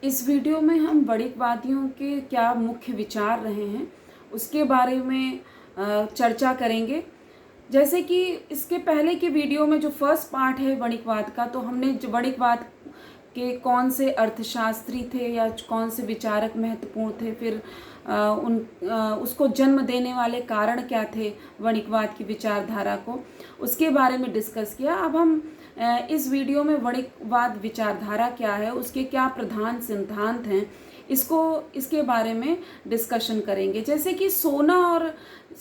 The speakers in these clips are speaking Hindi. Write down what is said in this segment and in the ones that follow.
इस वीडियो में हम वणिकवादियों के क्या मुख्य विचार रहे हैं उसके बारे में चर्चा करेंगे। जैसे कि इसके पहले के वीडियो में जो फर्स्ट पार्ट है वणिकवाद का, तो हमने वणिकवाद के कौन से अर्थशास्त्री थे या कौन से विचारक महत्वपूर्ण थे, फिर उसको जन्म देने वाले कारण क्या थे वणिकवाद की विचारधारा को, उसके बारे में डिस्कस किया। अब हम इस वीडियो में वणिकवाद विचारधारा क्या है, उसके क्या प्रधान सिद्धांत हैं, इसके बारे में डिस्कशन करेंगे। जैसे कि सोना, और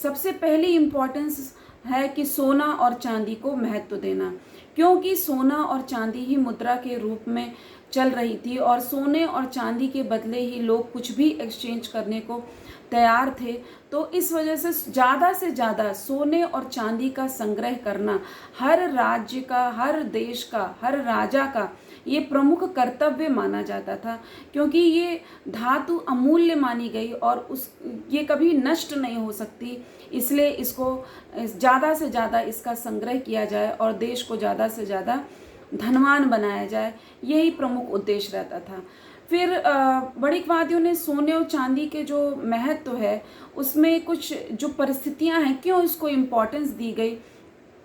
सबसे पहली इम्पोर्टेंस है कि सोना और चांदी को महत्व देना, क्योंकि सोना और चांदी ही मुद्रा के रूप में चल रही थी और सोने और चांदी के बदले ही लोग कुछ भी एक्सचेंज करने को तैयार थे। तो इस वजह से ज़्यादा सोने और चांदी का संग्रह करना हर राज्य का, हर देश का, हर राजा का ये प्रमुख कर्तव्य माना जाता था, क्योंकि ये धातु अमूल्य मानी गई और ये कभी नष्ट नहीं हो सकती। इसलिए इसको ज़्यादा से ज़्यादा इसका संग्रह किया जाए और देश को ज़्यादा से ज़्यादा धनवान बनाया जाए, यही प्रमुख उद्देश्य रहता था। फिर वणिकवादियों ने सोने और चांदी के जो महत्व है उसमें कुछ जो परिस्थितियां हैं, क्यों इसको इम्पोर्टेंस दी गई,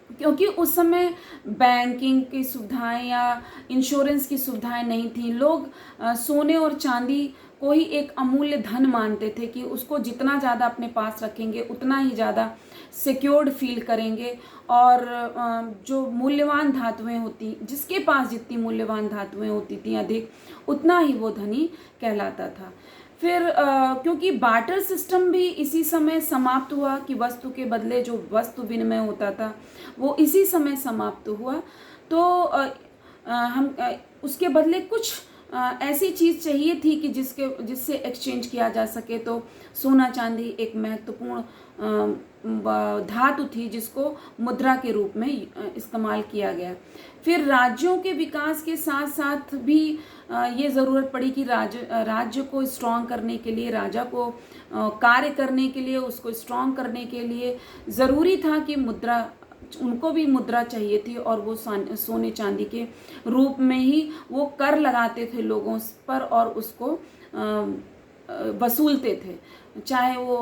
क्योंकि उस समय बैंकिंग की सुविधाएं या इंश्योरेंस की सुविधाएं नहीं थी। लोग सोने और चांदी को ही एक अमूल्य धन मानते थे कि उसको जितना ज़्यादा अपने पास रखेंगे उतना ही ज़्यादा सिक्योर्ड फील करेंगे, और जो मूल्यवान धातुएं होती, जिसके पास जितनी मूल्यवान धातुएं होती थी अधिक, उतना ही वो धनी कहलाता था। फिर क्योंकि बार्टर सिस्टम भी इसी समय समाप्त हुआ कि वस्तु के बदले जो वस्तु विनिमय होता था वो इसी समय समाप्त हुआ, तो हम उसके बदले कुछ ऐसी चीज़ चाहिए थी कि जिससे एक्सचेंज किया जा सके। तो सोना चांदी एक महत्वपूर्ण धातु थी जिसको मुद्रा के रूप में इस्तेमाल किया गया। फिर राज्यों के विकास के साथ साथ भी ये ज़रूरत पड़ी कि राज्य को स्ट्रॉन्ग करने के लिए, राजा को कार्य करने के लिए, उसको स्ट्रॉन्ग करने के लिए ज़रूरी था कि उनको भी मुद्रा चाहिए थी, और वो सोने चांदी के रूप में ही वो कर लगाते थे लोगों पर और उसको वसूलते थे, चाहे वो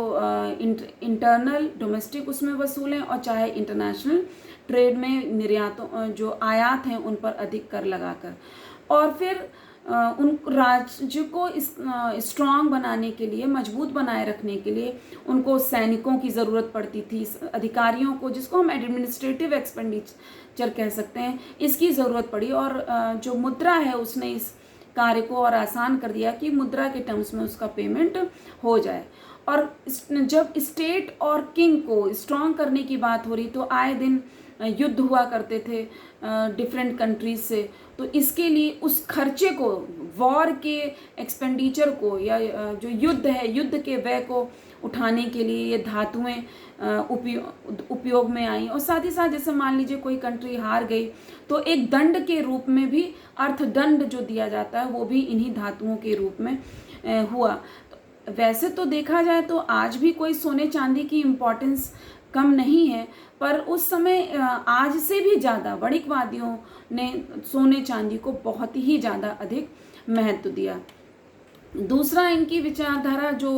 इंटरनल डोमेस्टिक उसमें वसूलें और चाहे इंटरनेशनल ट्रेड में निर्यातों जो आयात हैं उन पर अधिक कर लगाकर। और फिर उन राज्य को स्ट्रॉन्ग बनाने के लिए, मजबूत बनाए रखने के लिए उनको सैनिकों की ज़रूरत पड़ती थी, अधिकारियों को, जिसको हम एडमिनिस्ट्रेटिव एक्सपेंडिचर कह सकते हैं, इसकी ज़रूरत पड़ी। और जो मुद्रा है उसने इस कार्य को और आसान कर दिया कि मुद्रा के टर्म्स में उसका पेमेंट हो जाए। और जब स्टेट और किंग को स्ट्रॉन्ग करने की बात हो रही तो आए दिन युद्ध हुआ करते थे डिफरेंट कंट्रीज से, तो इसके लिए उस खर्चे को, वॉर के एक्सपेंडिचर को, या जो युद्ध है, युद्ध के व्यय को उठाने के लिए ये धातुएं उपयोग में आई। और साथ ही साथ जैसे मान लीजिए कोई कंट्री हार गई तो एक दंड के रूप में भी अर्थदंड जो दिया जाता है वो भी इन्हीं धातुओं के रूप में हुआ। वैसे तो देखा जाए तो आज भी कोई सोने चांदी की इम्पोर्टेंस कम नहीं है, पर उस समय आज से भी ज़्यादा वणिकवादियों ने सोने चांदी को बहुत ही ज़्यादा अधिक महत्व दिया। दूसरा इनकी विचारधारा जो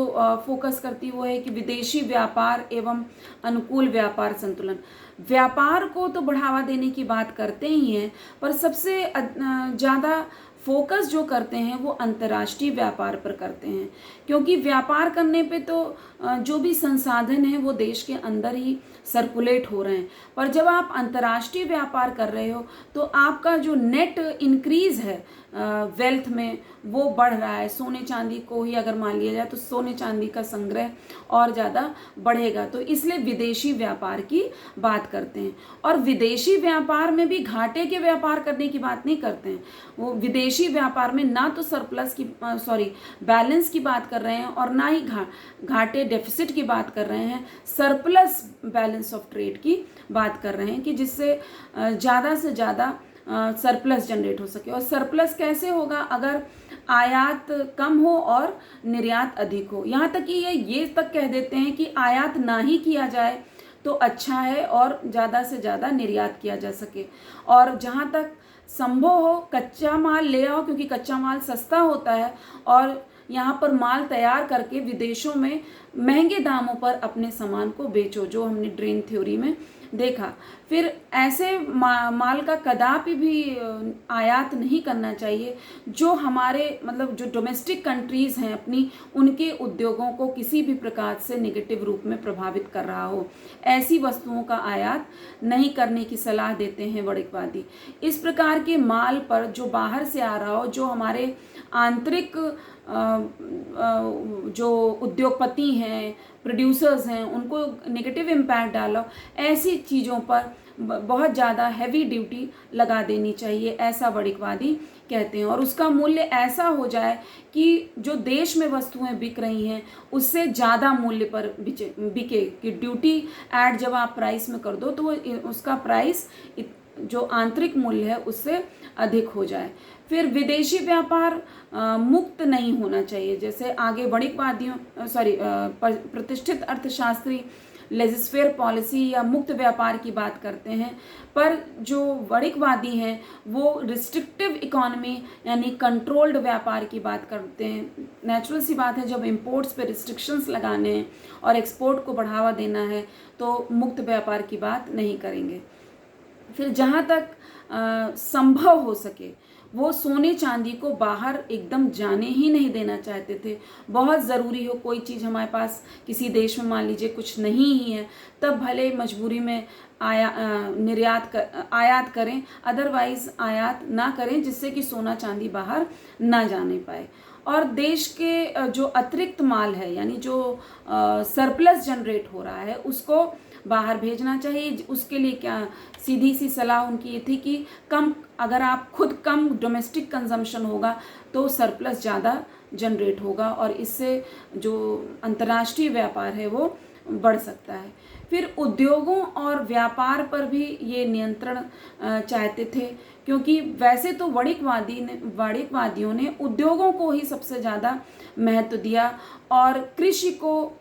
फोकस करती वो है कि विदेशी व्यापार एवं अनुकूल व्यापार संतुलन। व्यापार को तो बढ़ावा देने की बात करते ही हैं, पर सबसे ज़्यादा फोकस जो करते हैं वो अंतर्राष्ट्रीय व्यापार पर करते हैं, क्योंकि व्यापार करने पे तो जो भी संसाधन है वो देश के अंदर ही सर्कुलेट हो रहे हैं, पर जब आप अंतर्राष्ट्रीय व्यापार कर रहे हो तो आपका जो नेट इंक्रीज है वेल्थ में वो बढ़ रहा है। सोने चांदी को ही अगर मान लिया जाए तो सोने चांदी का संग्रह और ज़्यादा बढ़ेगा, तो इसलिए विदेशी व्यापार की बात करते हैं। और विदेशी व्यापार में भी घाटे के व्यापार करने की बात नहीं करते हैं, वो विदेशी व्यापार में ना तो बैलेंस की बात कर रहे हैं और ना ही घाटे डेफिसिट की बात कर रहे हैं, सरप्लस बैलेंस ऑफ ट्रेड की बात कर रहे हैं कि जिससे ज़्यादा से ज़्यादा सरप्लस जनरेट हो सके। और सरप्लस कैसे होगा? अगर आयात कम हो और निर्यात अधिक हो। यहाँ तक कि ये तक कह देते हैं कि आयात ना ही किया जाए तो अच्छा है और ज़्यादा से ज़्यादा निर्यात किया जा सके। और जहाँ तक संभव हो कच्चा माल ले आओ, क्योंकि कच्चा माल सस्ता होता है, और यहाँ पर माल तैयार करके विदेशों में महंगे दामों पर अपने सामान को बेचो, जो हमने ड्रेन थ्योरी में देखा। फिर ऐसे माल का कदापि भी आयात नहीं करना चाहिए जो हमारे मतलब जो डोमेस्टिक कंट्रीज़ हैं अपनी, उनके उद्योगों को किसी भी प्रकार से नेगेटिव रूप में प्रभावित कर रहा हो। ऐसी वस्तुओं का आयात नहीं करने की सलाह देते हैं वणिकवादी। इस प्रकार के माल पर जो बाहर से आ रहा हो, जो हमारे आंतरिक जो उद्योगपति हैं, प्रोड्यूसर्स हैं, उनको नेगेटिव इम्पैक्ट डालो, ऐसी चीज़ों पर बहुत ज़्यादा हैवी ड्यूटी लगा देनी चाहिए, ऐसा वणिकवादी कहते हैं। और उसका मूल्य ऐसा हो जाए कि जो देश में वस्तुएं बिक रही हैं उससे ज़्यादा मूल्य पर बिके, कि ड्यूटी ऐड जब आप प्राइस में कर दो तो उसका प्राइस जो आंतरिक मूल्य है उससे अधिक हो जाए। फिर विदेशी व्यापार मुक्त नहीं होना चाहिए। जैसे आगे वणिकवादियों प्रतिष्ठित अर्थशास्त्री लेजिस्फेयर पॉलिसी या मुक्त व्यापार की बात करते हैं, पर जो वणिकवादी हैं वो रिस्ट्रिक्टिव इकोनॉमी यानी कंट्रोल्ड व्यापार की बात करते हैं। नेचुरल सी बात है, जब इंपोर्ट्स पे रिस्ट्रिक्शंस लगाने हैं और एक्सपोर्ट को बढ़ावा देना है तो मुक्त व्यापार की बात नहीं करेंगे। फिर जहाँ तक संभव हो सके वो सोने चांदी को बाहर एकदम जाने ही नहीं देना चाहते थे। बहुत ज़रूरी हो कोई चीज़ हमारे पास किसी देश में मान लीजिए कुछ नहीं ही है, तब भले मजबूरी में आयात करें, अदरवाइज़ आयात ना करें, जिससे कि सोना चांदी बाहर ना जाने पाए। और देश के जो अतिरिक्त माल है यानी जो सरप्लस जनरेट हो रहा है उसको बाहर भेजना चाहिए। उसके लिए क्या सीधी सी सलाह उनकी ये थी कि अगर आप खुद कम डोमेस्टिक कंजम्पशन होगा तो सरप्लस ज़्यादा जनरेट होगा और इससे जो अंतर्राष्ट्रीय व्यापार है वो बढ़ सकता है। फिर उद्योगों और व्यापार पर भी ये नियंत्रण चाहते थे, क्योंकि वैसे तो वणिकवादियों ने उद्योगों को ही सबसे ज़्यादा महत्व दिया और कृषि को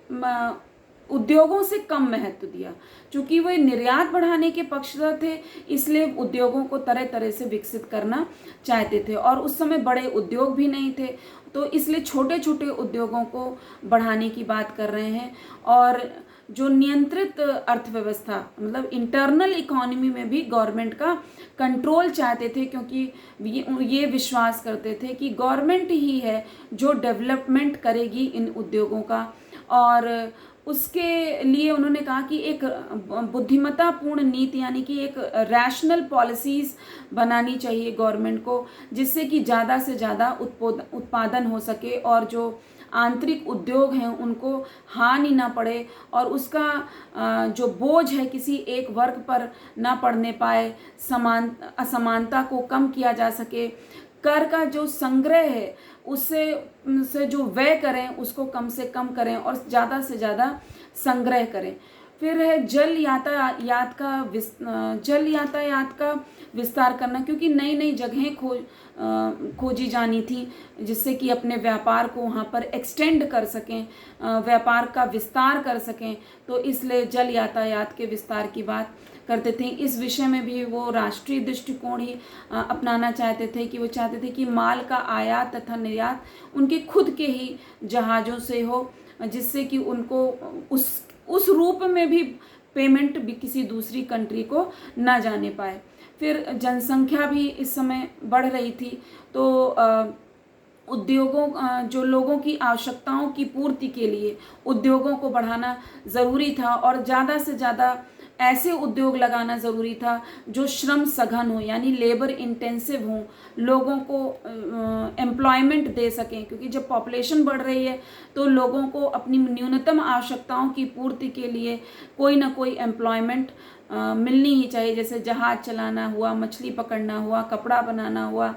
उद्योगों से कम महत्व दिया। चूँकि वे निर्यात बढ़ाने के पक्षधर थे, इसलिए उद्योगों को तरह तरह से विकसित करना चाहते थे। और उस समय बड़े उद्योग भी नहीं थे, तो इसलिए छोटे छोटे उद्योगों को बढ़ाने की बात कर रहे हैं। और जो नियंत्रित अर्थव्यवस्था मतलब इंटरनल इकोनॉमी में भी गवर्नमेंट का कंट्रोल चाहते थे, क्योंकि ये विश्वास करते थे कि गवर्नमेंट ही है जो डेवलपमेंट करेगी इन उद्योगों का। और उसके लिए उन्होंने कहा कि एक बुद्धिमत्तापूर्ण नीति यानी कि एक रैशनल पॉलिसीज़ बनानी चाहिए गवर्नमेंट को, जिससे कि ज़्यादा से ज़्यादा उत्पादन हो सके और जो आंतरिक उद्योग हैं उनको हानि ना पड़े और उसका जो बोझ है किसी एक वर्ग पर ना पड़ने पाए, असमानता को कम किया जा सके, कर का जो संग्रह है उससे जो व्यय करें उसको कम से कम करें और ज़्यादा से ज़्यादा संग्रह करें। फिर है जल यातायात का विस्तार करना, क्योंकि नई नई जगहें खोजी जानी थी जिससे कि अपने व्यापार को वहाँ पर एक्सटेंड कर सकें, व्यापार का विस्तार कर सकें। तो इसलिए जल यातायात के विस्तार की बात करते थे। इस विषय में भी वो राष्ट्रीय दृष्टिकोण ही अपनाना चाहते थे कि वो चाहते थे कि माल का आयात तथा निर्यात उनके खुद के ही जहाज़ों से हो, जिससे कि उनको उस रूप में भी पेमेंट भी किसी दूसरी कंट्री को ना जाने पाए। फिर जनसंख्या भी इस समय बढ़ रही थी, तो उद्योगों जो लोगों की आवश्यकताओं की पूर्ति के लिए उद्योगों को बढ़ाना ज़रूरी था और ज़्यादा से ज़्यादा ऐसे उद्योग लगाना ज़रूरी था जो श्रम सघन हो यानी लेबर इंटेंसिव हों, लोगों को एम्प्लॉयमेंट दे सकें, क्योंकि जब पॉपुलेशन बढ़ रही है तो लोगों को अपनी न्यूनतम आवश्यकताओं की पूर्ति के लिए कोई ना कोई एम्प्लॉयमेंट मिलनी ही चाहिए। जैसे जहाज़ चलाना हुआ, मछली पकड़ना हुआ, कपड़ा बनाना हुआ,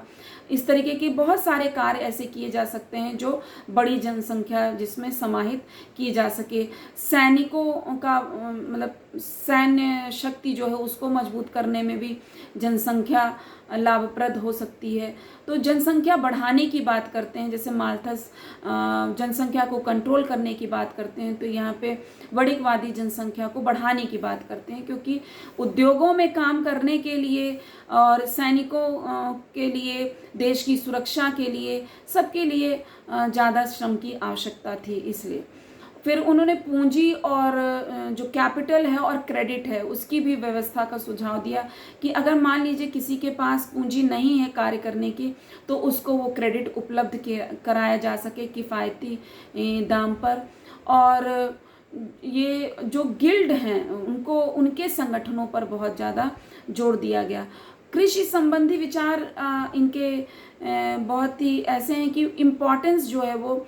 इस तरीके के बहुत सारे कार्य ऐसे किए जा सकते हैं जो बड़ी जनसंख्या जिसमें समाहित की जा सके। सैनिकों का मतलब सैन्य शक्ति जो है उसको मजबूत करने में भी जनसंख्या लाभप्रद हो सकती है। तो जनसंख्या बढ़ाने की बात करते हैं, जैसे माल्थस जनसंख्या को कंट्रोल करने की बात करते हैं, तो यहाँ पे वणिकवादी जनसंख्या को बढ़ाने की बात करते हैं, क्योंकि उद्योगों में काम करने के लिए और सैनिकों के लिए, देश की सुरक्षा के लिए, सबके लिए ज़्यादा श्रम की आवश्यकता थी। इसलिए फिर उन्होंने पूंजी और जो कैपिटल है और क्रेडिट है उसकी भी व्यवस्था का सुझाव दिया कि अगर मान लीजिए किसी के पास पूंजी नहीं है कार्य करने की, तो उसको वो क्रेडिट उपलब्ध कराया जा सके किफ़ायती दाम पर। और ये जो गिल्ड हैं उनको, उनके संगठनों पर बहुत ज़्यादा जोर दिया गया। कृषि संबंधी विचार इनके बहुत ही ऐसे हैं कि इम्पोर्टेंस जो है वो,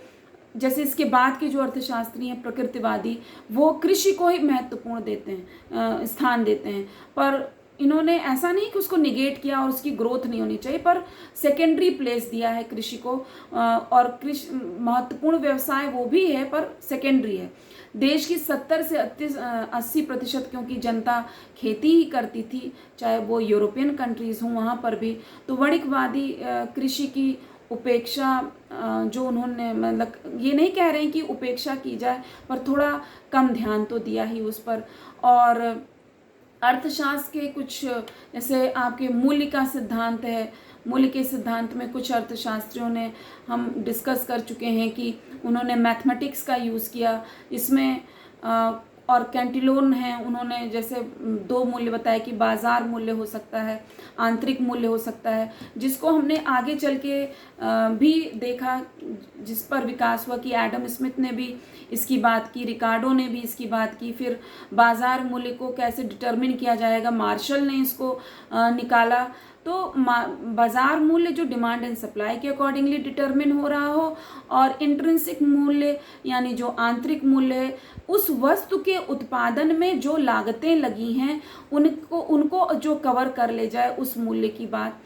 जैसे इसके बाद के जो अर्थशास्त्री हैं प्रकृतिवादी, वो कृषि को ही महत्वपूर्ण देते हैं, स्थान देते हैं। पर इन्होंने ऐसा नहीं कि उसको निगेट किया और उसकी ग्रोथ नहीं होनी चाहिए, पर सेकेंडरी प्लेस दिया है कृषि को। और कृषि महत्वपूर्ण व्यवसाय वो भी है पर सेकेंडरी है। देश की 70 से 80% क्योंकि जनता खेती ही करती थी, चाहे वो यूरोपियन कंट्रीज़ हों वहाँ पर भी। तो वणिकवादी कृषि की उपेक्षा जो उन्होंने, मतलब ये नहीं कह रहे हैं कि उपेक्षा की जाए, पर थोड़ा कम ध्यान तो दिया ही उस पर। और अर्थशास्त्र के कुछ, जैसे आपके मूल्य का सिद्धांत है, मूल्य के सिद्धांत में कुछ अर्थशास्त्रियों ने, हम डिस्कस कर चुके हैं कि उन्होंने मैथमेटिक्स का यूज़ किया इसमें। और कैंटिलोन है, उन्होंने जैसे दो मूल्य बताए कि बाज़ार मूल्य हो सकता है, आंतरिक मूल्य हो सकता है, जिसको हमने आगे चल के भी देखा, जिस पर विकास हुआ कि एडम स्मिथ ने भी इसकी बात की, रिकार्डो ने भी इसकी बात की। फिर बाज़ार मूल्य को कैसे डिटरमिन किया जाएगा, मार्शल ने इसको निकाला। तो बाज़ार मूल्य जो डिमांड एंड सप्लाई के अकॉर्डिंगली डिटरमिन हो रहा हो, और इंट्रिंसिक मूल्य यानी जो आंतरिक मूल्य है, उस वस्तु के उत्पादन में जो लागतें लगी हैं उनको जो कवर कर ले जाए, उस मूल्य की बात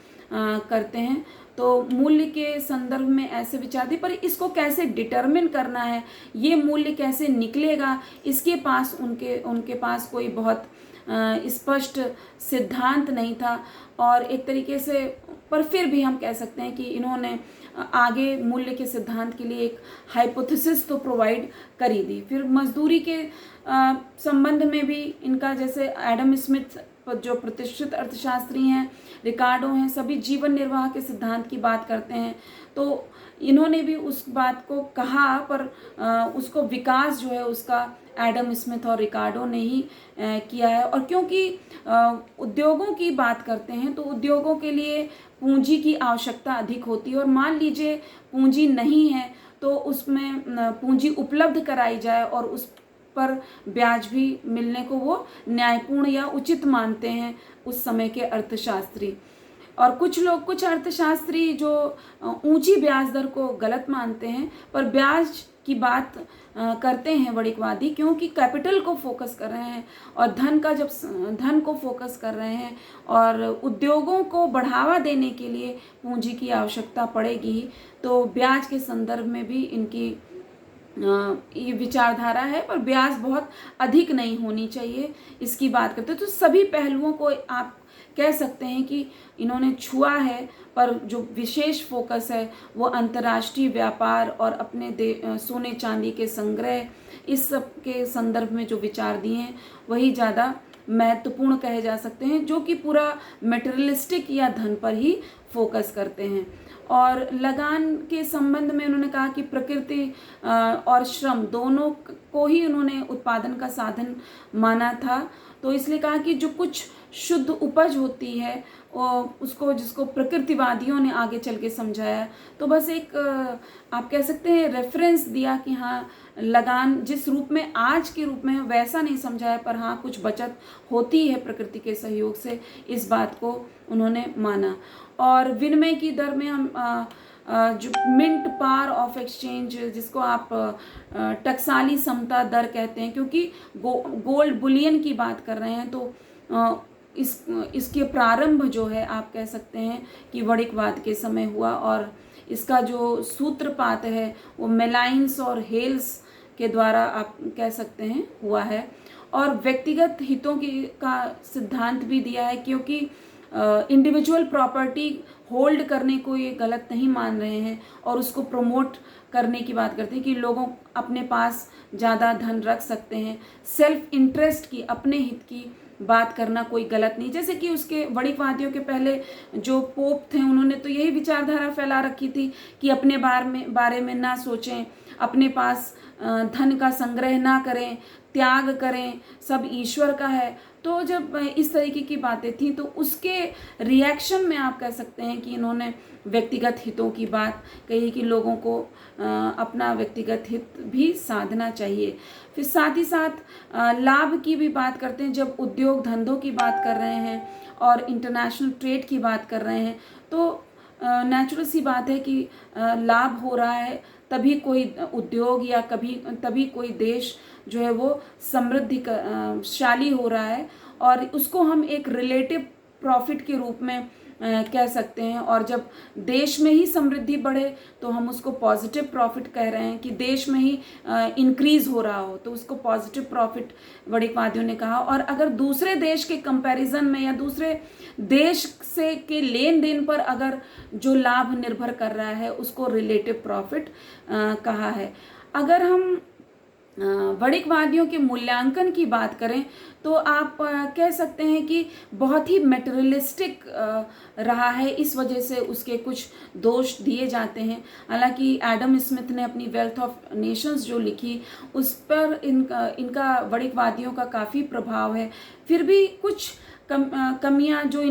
करते हैं। तो मूल्य के संदर्भ में ऐसे विचार दी, पर इसको कैसे डिटरमिन करना है, ये मूल्य कैसे निकलेगा, इसके पास उनके पास कोई बहुत स्पष्ट सिद्धांत नहीं था। और एक तरीके से, पर फिर भी हम कह सकते हैं कि इन्होंने आगे मूल्य के सिद्धांत के लिए एक हाइपोथेसिस तो प्रोवाइड करी दी। फिर मजदूरी के संबंध में भी इनका, जैसे एडम स्मिथ जो प्रतिष्ठित अर्थशास्त्री हैं, रिकार्डो हैं, सभी जीवन निर्वाह के सिद्धांत की बात करते हैं। तो इन्होंने भी उस बात को कहा, पर उसको विकास जो है उसका एडम स्मिथ और रिकार्डो ने ही किया है। और क्योंकि उद्योगों की बात करते हैं, तो उद्योगों के लिए पूंजी की आवश्यकता अधिक होती है, और मान लीजिए पूंजी नहीं है तो उसमें पूंजी उपलब्ध कराई जाए और उस पर ब्याज भी मिलने को वो न्यायपूर्ण या उचित मानते हैं उस समय के अर्थशास्त्री। और कुछ अर्थशास्त्री जो ऊंची ब्याज दर को गलत मानते हैं, पर ब्याज की बात करते हैं वणिकवादी, क्योंकि कैपिटल को फोकस कर रहे हैं और धन को फोकस कर रहे हैं, और उद्योगों को बढ़ावा देने के लिए पूंजी की आवश्यकता पड़ेगी। तो ब्याज के संदर्भ में भी इनकी ये विचारधारा है, पर ब्याज बहुत अधिक नहीं होनी चाहिए, इसकी बात करते हैं। तो सभी पहलुओं को आप कह सकते हैं कि इन्होंने छुआ है, पर जो विशेष फोकस है वो अंतर्राष्ट्रीय व्यापार और अपने सोने चांदी के संग्रह, इस सब के संदर्भ में जो विचार दिए हैं वही ज़्यादा महत्वपूर्ण कहे जा सकते हैं, जो कि पूरा मटेरियलिस्टिक या धन पर ही फोकस करते हैं। और लगान के संबंध में उन्होंने कहा कि प्रकृति और श्रम दोनों को ही उन्होंने उत्पादन का साधन माना था। तो इसलिए कहा कि जो कुछ शुद्ध उपज होती है उसको, जिसको प्रकृतिवादियों ने आगे चल के समझाया, तो बस एक आप कह सकते हैं रेफरेंस दिया कि हाँ, लगान जिस रूप में आज के रूप में वैसा नहीं समझाया, पर हाँ कुछ बचत होती है प्रकृति के सहयोग से, इस बात को उन्होंने माना। और विनिमय की दर में हम जो मिंट पार ऑफ एक्सचेंज, जिसको आप टकसाली समता दर कहते हैं, क्योंकि गोल्ड बुलियन की बात कर रहे हैं, तो इसके प्रारंभ जो है आप कह सकते हैं कि वणिकवाद के समय हुआ, और इसका जो सूत्रपात है वो मेलाइंस और हेल्स के द्वारा आप कह सकते हैं हुआ है। और व्यक्तिगत हितों का सिद्धांत भी दिया है, क्योंकि इंडिविजुअल प्रॉपर्टी होल्ड करने को ये गलत नहीं मान रहे हैं और उसको प्रमोट करने की बात करते हैं कि लोगों अपने पास ज़्यादा धन रख सकते हैं। सेल्फ इंटरेस्ट की, अपने हित की बात करना कोई गलत नहीं। जैसे कि उसके वणिकवादियों के पहले जो पोप थे उन्होंने तो यही विचारधारा फैला रखी थी कि अपने बारे में ना सोचें, अपने पास धन का संग्रह ना करें, त्याग करें, सब ईश्वर का है। तो जब इस तरीके की बातें थी तो उसके रिएक्शन में आप कह सकते हैं कि इन्होंने व्यक्तिगत हितों की बात कही कि लोगों को अपना व्यक्तिगत हित भी साधना चाहिए। फिर साथ ही साथ लाभ की भी बात करते हैं। जब उद्योग धंधों की बात कर रहे हैं और इंटरनेशनल ट्रेड की बात कर रहे हैं तो नेचुरल सी बात है कि लाभ हो रहा है तभी कोई उद्योग या तभी कोई देश जो है वो समृद्धिशाली हो रहा है और उसको हम एक रिलेटिव प्रॉफिट के रूप में कह सकते हैं। और जब देश में ही समृद्धि बढ़े तो हम उसको पॉजिटिव प्रॉफिट कह रहे हैं कि देश में ही इंक्रीज हो रहा हो तो उसको पॉजिटिव प्रॉफिट वणिकवादियों ने कहा। और अगर दूसरे देश के कंपैरिजन में या दूसरे देश से के लेन देन पर अगर जो लाभ निर्भर कर रहा है उसको रिलेटिव प्रॉफिट कहा है। अगर हम वणिकवादियों के मूल्यांकन की बात करें तो आप कह सकते हैं कि बहुत ही मटेरियलिस्टिक रहा है, इस वजह से उसके कुछ दोष दिए जाते हैं। हालांकि एडम स्मिथ ने अपनी वेल्थ ऑफ नेशंस जो लिखी उस पर इनका वणिकवादियों का काफ़ी प्रभाव है। फिर भी कुछ कमियां जो